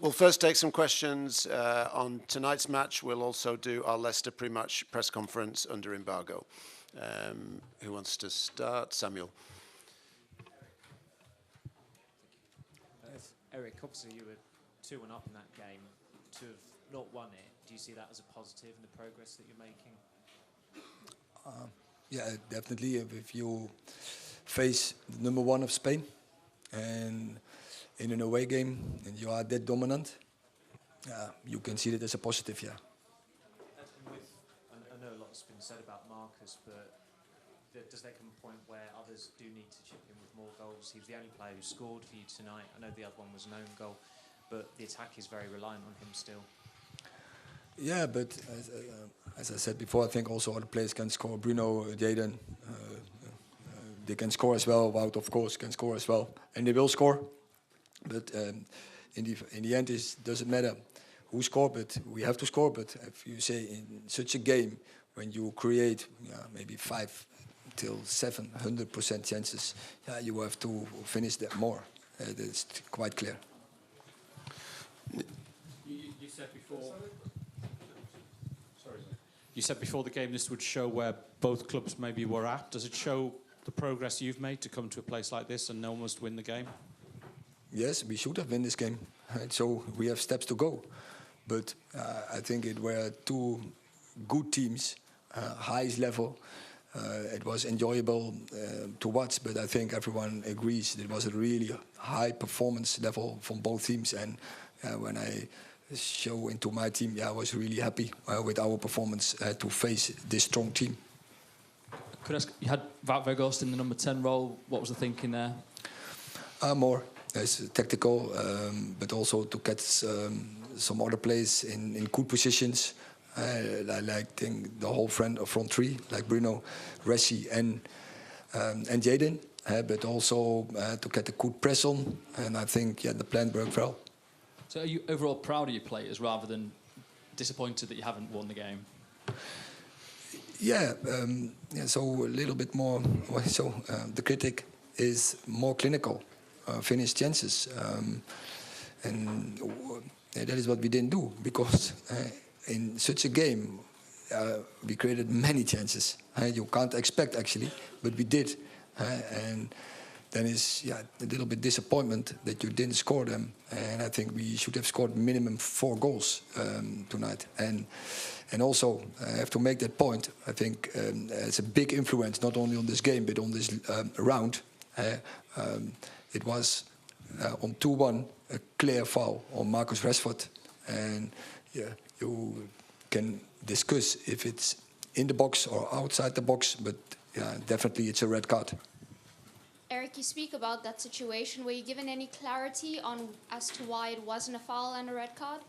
We'll first take some questions on tonight's match. We'll also do our Leicester pre-match press conference under embargo. Who wants to start? Samuel. Erik, obviously you were 2-1 up in that game. To have not won it, do you see that as a positive in the progress that you're making? Yeah, definitely. If you face the #1 of Spain and in an away game and you are that dominant, you can see that as a positive, yeah. I know a lot's been said about Marcus, but does there come a point where others do need to chip in with more goals? He was the only player who scored for you tonight. I know the other one was an own goal, but the attack is very reliant on him still. Yeah, but as I said before, I think also other players can score. Bruno, Jadon, they can score as well. Wout, of course, can score as well, and they will score. But in the end, it doesn't matter who scored, but we have to score. But if you say in such a game, when you create maybe 5 till 700% chances, you have to finish that more. That's quite clear. You said before. You said before the game this would show where both clubs maybe were at. Does it show the progress you've made to come to a place like this and almost win the game? Yes, we should have won this game. So we have steps to go. But I think it were two good teams, highest level. It was enjoyable to watch, but I think everyone agrees it was a really high performance level from both teams. And when I show into my team, I was really happy with our performance to face this strong team. Could I ask, you had Wout Weghorst in the number 10 role. What was the thinking there? More as tactical, but also to catch some other players in good positions. I like the whole front three, like Bruno, Ressi, and Jadon, but also to get a good press on. And I think the plan worked well. So are you overall proud of your players rather than disappointed that you haven't won the game? Yeah, so a little bit more. So the critic is more clinical, finished chances, and that is what we didn't do because in such a game we created many chances. You can't expect actually, but we did, and then is a little bit disappointment that you didn't score them. And I think we should have scored minimum 4 goals tonight. And also I have to make that point. I think it's a big influence not only on this game but on this round. It was on 2-1 a clear foul on Marcus Rashford, and you can discuss if it's in the box or outside the box, but definitely it's a red card. Erik, you speak about that situation. Were you given any clarity on as to why it wasn't a foul and a red card?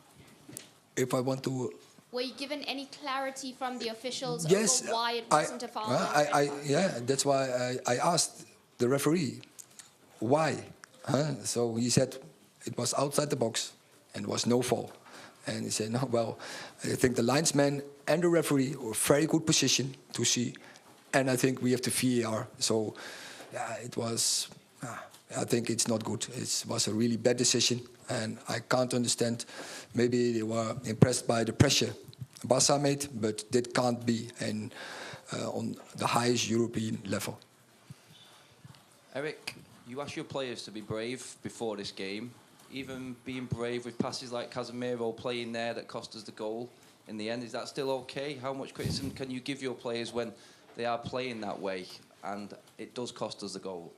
If I want to... Were you given any clarity from the officials yes, over why it wasn't a foul and a red card? Yeah, that's why I asked the referee why. So he said it was outside the box and was no foul. And he said, no, well, I think the linesman and the referee were very good position to see. And I think we have the VAR. So... it was, I think it's not good. It was a really bad decision, and I can't understand. Maybe they were impressed by the pressure Barca made, but that can't be on the highest European level. Erik, you asked your players to be brave before this game. Even being brave with passes like Casemiro playing there that cost us the goal in the end, is that still okay? How much criticism can you give your players when they are playing that way and it does cost us the goal?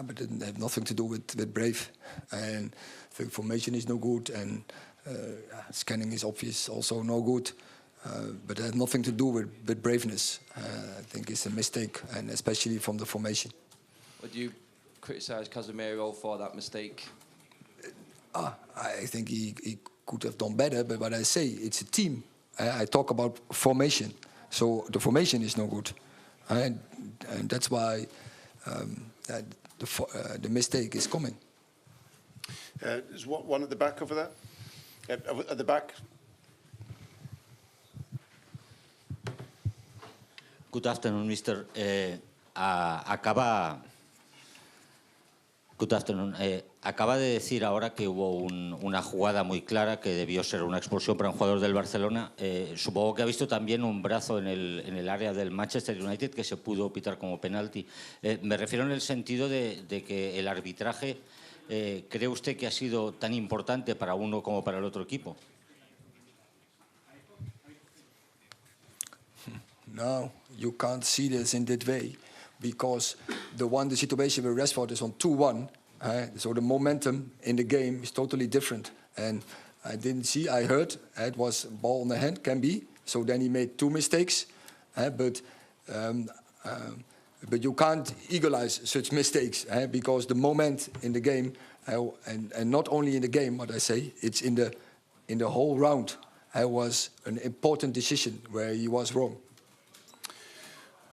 But it had nothing to do with brave. And the formation is no good, and scanning is obvious also no good. But it had nothing to do with braveness. I think it's a mistake, and especially from the formation. Would you criticise Casemiro for that mistake? I think he could have done better, but what I say, it's a team. I talk about formation. So the formation is no good. And that's why the mistake is coming. There's one at the back over there. At the back. Good afternoon, Mr. Good afternoon. Acaba de decir ahora que hubo una jugada muy clara que debió ser una expulsión para un jugador del Barcelona. Supongo que ha visto también un brazo en el área del Manchester United que se pudo pitar como penalti. Me refiero en el sentido de que el arbitraje, ¿cree usted que ha sido tan importante para uno como para el otro equipo? No, you can't see this in that way, because the situation where Rashford is on 2-1, so the momentum in the game is totally different. And I didn't see, I heard it was ball on the hand, can be. So then he made 2 mistakes, but you can't equalize such mistakes, because the moment in the game, and not only in the game, what I say, it's in the whole round. It was an important decision where he was wrong.